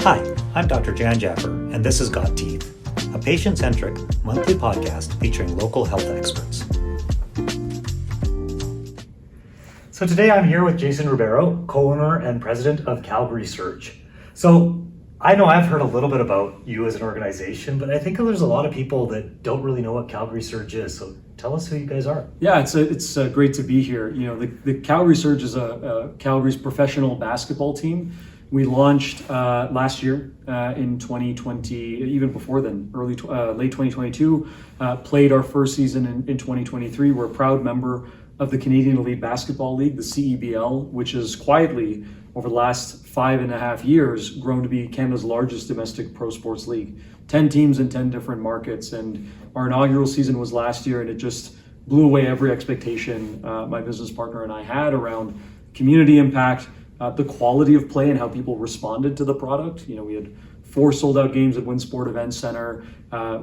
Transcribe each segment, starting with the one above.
Hi, I'm Dr. Jan Jaffer, and this is Got Teeth, a patient-centric monthly podcast featuring local health experts. So today I'm here with Jason Ribeiro, co-owner and president of Calgary Surge. So I know I've heard a little bit about you as an organization, but I think there's a lot of people that don't really know what Calgary Surge is. So tell us who you guys are. Yeah, it's great to be here. You know, the Calgary Surge is a Calgary's professional basketball team. We launched last year in 2020, even before then, late 2022. Played our first season in 2023. We're a proud member of the Canadian Elite Basketball League, the CEBL, which has quietly, over the last 5.5 years, grown to be Canada's largest domestic pro sports league. 10 teams in 10 different markets, and our inaugural season was last year, and it just blew away every expectation my business partner and I had around community impact, the quality of play and how people responded to the product. You know, we had 4 sold-out games at Winsport Event Center.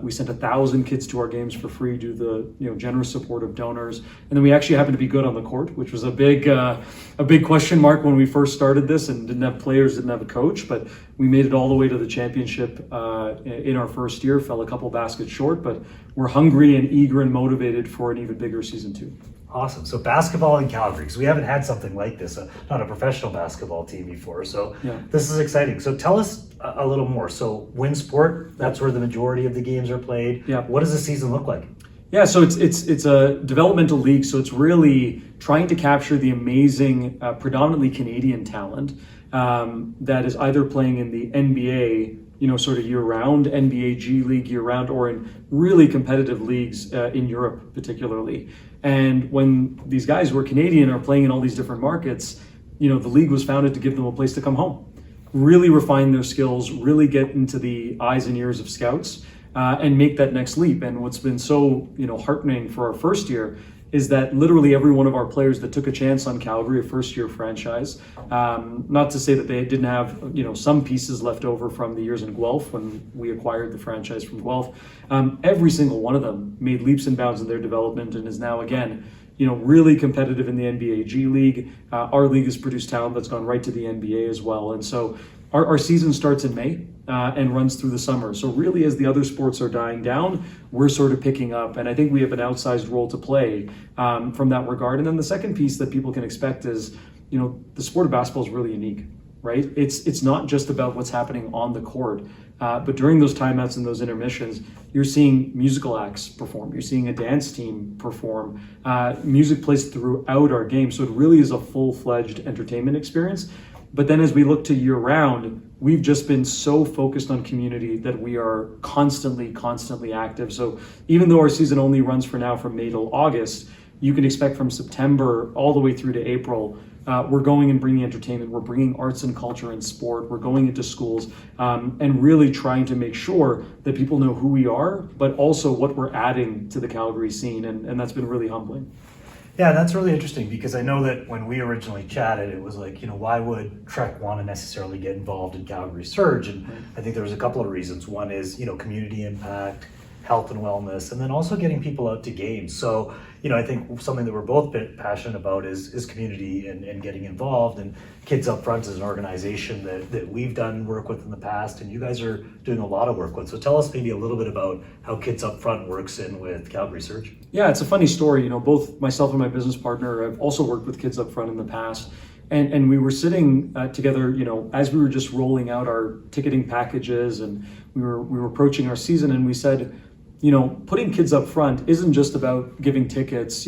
We sent 1,000 kids to our games for free due to the generous support of donors. And then we actually happened to be good on the court, which was a big question mark when we first started this and didn't have players, didn't have a coach. But we made it all the way to the championship in our first year, fell a couple baskets short, but we're hungry and eager and motivated for an even bigger season 2. Awesome. So basketball in Calgary, because we haven't had something like this, not a professional basketball team before. So yeah. This is exciting. So tell us a little more. So Winsport, that's where the majority of the games are played. Yeah. What does the season look like? Yeah, so it's a developmental league. So it's really trying to capture the amazing, predominantly Canadian talent that is either playing in the NBA, sort of year-round, NBA G League year-round, or in really competitive leagues in Europe particularly. And when these guys who are Canadian are playing in all these different markets, the league was founded to give them a place to come home, really refine their skills, really get into the eyes and ears of scouts, and make that next leap. And what's been so heartening for our first year is that literally every one of our players that took a chance on Calgary, a first-year franchise, not to say that they didn't have some pieces left over from the years in Guelph when we acquired the franchise from Guelph, every single one of them made leaps and bounds in their development and is now again really competitive in the NBA G League. Our league has produced talent that's gone right to the NBA as well. And so our season starts in May and runs through the summer. So really, as the other sports are dying down, we're sort of picking up. And I think we have an outsized role to play from that regard. And then the second piece that people can expect is, the sport of basketball is really unique, right? It's not just about what's happening on the court, but during those timeouts and those intermissions, you're seeing musical acts perform. You're seeing a dance team perform. Music plays throughout our game. So it really is a full-fledged entertainment experience. But then as we look to year round, we've just been so focused on community that we are constantly active. So even though our season only runs for now from May till August, you can expect from September all the way through to April, we're going and bringing entertainment, we're bringing arts and culture and sport, we're going into schools, and really trying to make sure that people know who we are, but also what we're adding to the Calgary scene. And that's been really humbling. Yeah, that's really interesting because I know that when we originally chatted, it was like, why would TREC want to necessarily get involved in Calgary Surge? And I think there was a couple of reasons. One is, community impact, health and wellness, and then also getting people out to games. So, I think something that we're both a bit passionate about is community and getting involved. And Kids Up Front is an organization that we've done work with in the past, and you guys are doing a lot of work with. So tell us maybe a little bit about how Kids Up Front works in with Calgary Surge. Yeah, it's a funny story. Both myself and my business partner have also worked with Kids Up Front in the past. And we were sitting together, as we were just rolling out our ticketing packages and we were approaching our season, and we said, putting kids up front isn't just about giving tickets,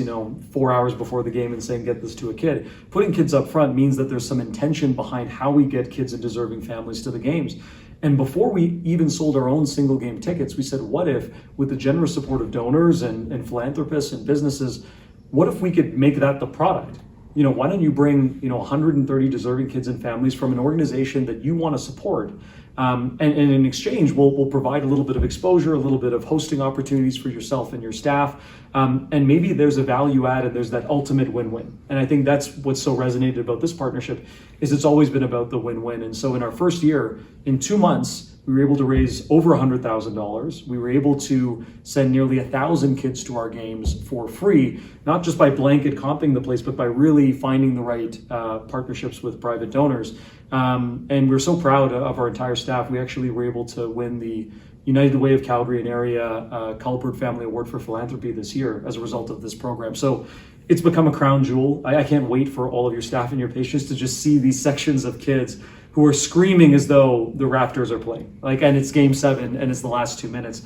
4 hours before the game and saying, get this to a kid. Putting kids up front means that there's some intention behind how we get kids and deserving families to the games. And before we even sold our own single game tickets, we said, what if, with the generous support of donors and philanthropists and businesses, what if we could make that the product? Why don't you bring, 130 deserving kids and families from an organization that you want to support? And in exchange, we'll provide a little bit of exposure, a little bit of hosting opportunities for yourself and your staff. And maybe there's a value add and there's that ultimate win-win. And I think that's what's so resonated about this partnership is it's always been about the win-win. And so in our first year, in 2 months, We were able to raise over $100,000. We were able to send nearly 1,000 kids to our games for free, not just by blanket comping the place, but by really finding the right partnerships with private donors. And we're so proud of our entire staff. We actually were able to win the United Way of Calgary and Area Culliford Family Award for Philanthropy this year as a result of this program. So it's become a crown jewel. I can't wait for all of your staff and your patients to just see these sections of kids who are screaming as though the Raptors are playing. And it's Game 7 and it's the last 2 minutes.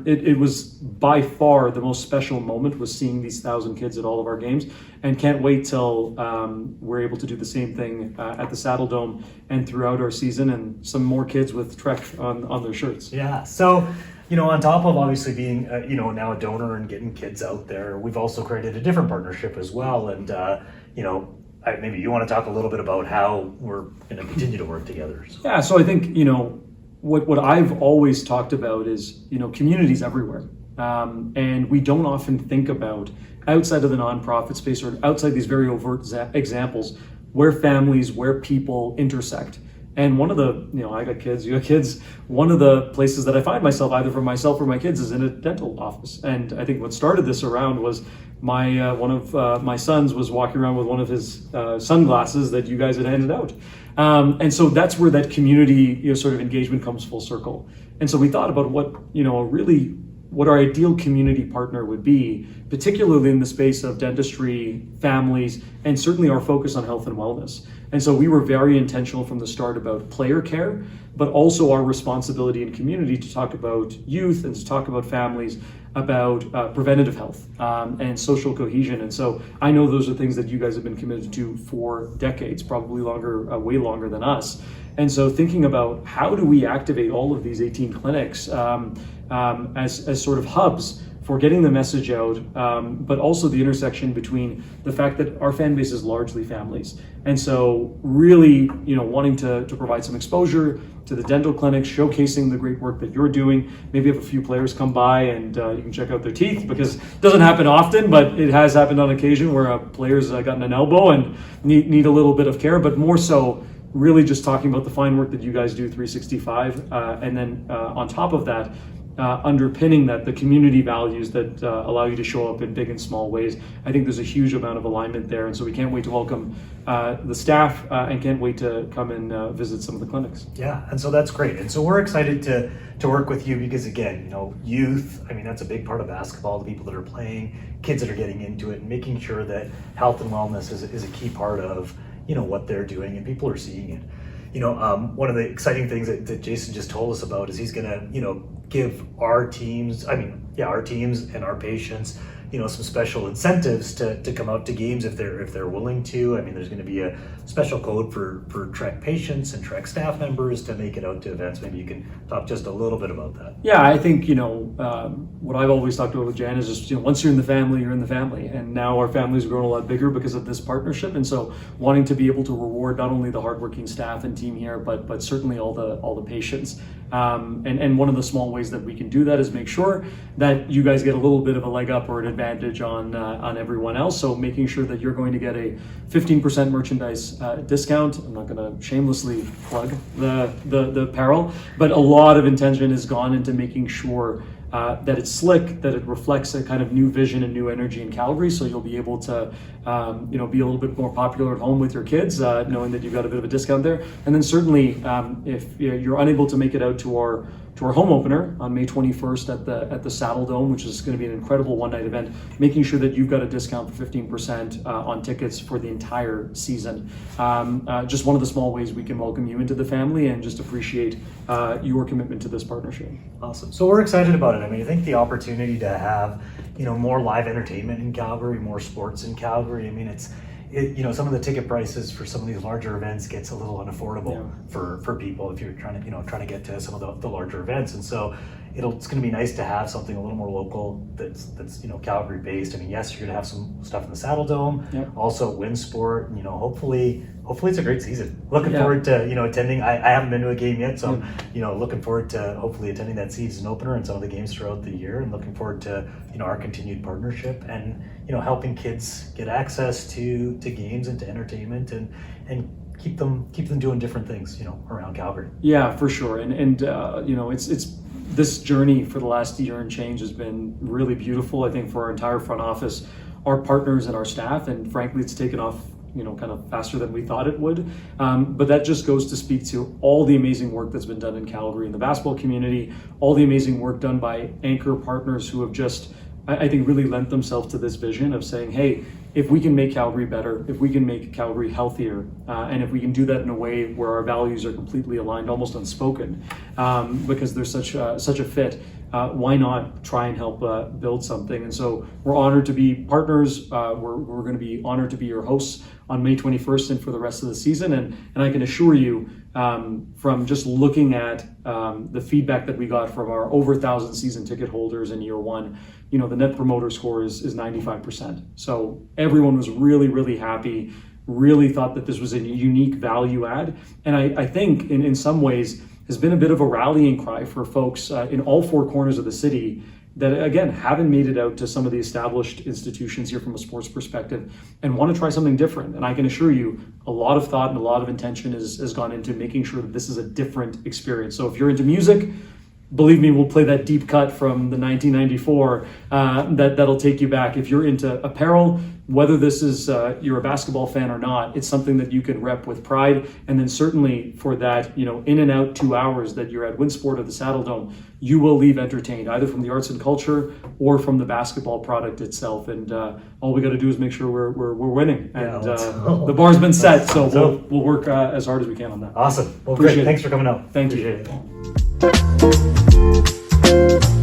It was by far the most special moment, was seeing these 1,000 kids at all of our games, and can't wait till we're able to do the same thing at the Saddle Dome and throughout our season, and some more kids with TREC on their shirts. Yeah, so on top of obviously being now a donor and getting kids out there, we've also created a different partnership as well, and maybe you want to talk a little bit about how we're going to continue to work together. So. Yeah, so I think, what I've always talked about is, communities everywhere. And we don't often think about, outside of the nonprofit space or outside these very overt examples, where families, where people intersect. And one of the, I got kids, you got kids, one of the places that I find myself, either for myself or my kids, is in a dental office. And I think what started this around was one of my sons was walking around with one of his sunglasses that you guys had handed out. And so that's where that community sort of engagement comes full circle. And so we thought about what our ideal community partner would be, particularly in the space of dentistry, families, and certainly our focus on health and wellness. And so we were very intentional from the start about player care, but also our responsibility in community to talk about youth and to talk about families, about preventative health and social cohesion. And so I know those are things that you guys have been committed to for decades, probably longer, way longer than us. And so thinking about how do we activate all of these 18 clinics as sort of hubs for getting the message out, but also the intersection between the fact that our fan base is largely families. And so really, wanting to provide some exposure to the dental clinics, showcasing the great work that you're doing. Maybe have a few players come by and you can check out their teeth, because it doesn't happen often, but it has happened on occasion where a player's gotten an elbow and need a little bit of care, but more so really just talking about the fine work that you guys do 365. And then on top of that, underpinning that, the community values that allow you to show up in big and small ways. I think there's a huge amount of alignment there, and so we can't wait to welcome the staff and can't wait to come and visit some of the clinics. Yeah, and so that's great. And so we're excited to work with you because, again, youth, that's a big part of basketball, the people that are playing, kids that are getting into it, and making sure that health and wellness is a key part of what they're doing, and people are seeing it. One of the exciting things that Jason just told us about is he's going to, give our teams, our teams and our patients, some special incentives to come out to games if they're willing to. There's going to be a special code for TREC patients and TREC staff members to make it out to events. Maybe you can talk just a little bit about that. Yeah, I think, what I've always talked about with Jan is just, once you're in the family, you're in the family. And now our family's grown a lot bigger because of this partnership. And so wanting to be able to reward not only the hardworking staff and team here, but certainly all the patients. And one of the small ways that we can do that is make sure that you guys get a little bit of a leg up or an advantage on everyone else. So making sure that you're going to get a 15% merchandise discount. I'm not going to shamelessly plug the apparel, but a lot of intention has gone into making sure that it's slick, that it reflects a kind of new vision and new energy in Calgary. So you'll be able to, be a little bit more popular at home with your kids, knowing that you've got a bit of a discount there. And then certainly, if you're unable to make it out to our home opener on May 21st at the Saddle Dome, which is going to be an incredible one-night event, making sure that you've got a discount for 15% on tickets for the entire season. Just one of the small ways we can welcome you into the family and just appreciate your commitment to this partnership. Awesome. So we're excited about it. I think the opportunity to have, more live entertainment in Calgary, more sports in Calgary. Some of the ticket prices for some of these larger events gets a little unaffordable for people if you're trying to get to some of the larger events. And so it's going to be nice to have something a little more local that's Calgary based. Yes, you're going to have some stuff in the Saddle Dome, also WinSport. Hopefully it's a great season. Looking forward to attending. I haven't been to a game yet, so I'm looking forward to hopefully attending that season opener and some of the games throughout the year, and looking forward to our continued partnership and helping kids get access to games and to entertainment and keep them doing different things, around Calgary. Yeah, for sure. And it's this journey for the last year and change has been really beautiful, I think, for our entire front office, our partners and our staff. And frankly, it's taken off, kind of faster than we thought it would. But that just goes to speak to all the amazing work that's been done in Calgary in the basketball community, all the amazing work done by anchor partners who have just, I think, really lent themselves to this vision of saying, hey, if we can make Calgary better, if we can make Calgary healthier, and if we can do that in a way where our values are completely aligned, almost unspoken, because there's such a fit, why not try and help build something? And so we're honored to be partners. We're going to be honored to be your hosts on May 21st and for the rest of the season. And I can assure you, from just looking at the feedback that we got from our over 1,000 season ticket holders in year one, the net promoter score is 95%. So everyone was really, really happy, really thought that this was a unique value add. And I think in some ways has been a bit of a rallying cry for folks in all four corners of the city that, again, haven't made it out to some of the established institutions here from a sports perspective and want to try something different. And I can assure you, a lot of thought and a lot of intention has gone into making sure that this is a different experience. So if you're into music, believe me, we'll play that deep cut from the 1994 that'll take you back. If you're into apparel, whether this is you're a basketball fan or not, it's something that you can rep with pride. And then certainly for that, in and out 2 hours that you're at Winsport or the Saddle Dome, you will leave entertained, either from the arts and culture or from the basketball product itself. And all we got to do is make sure we're winning. And the bar's been set, so we'll work as hard as we can on that. Awesome. Well, Appreciate great. it. Thanks for coming out. Thank Appreciate you. it.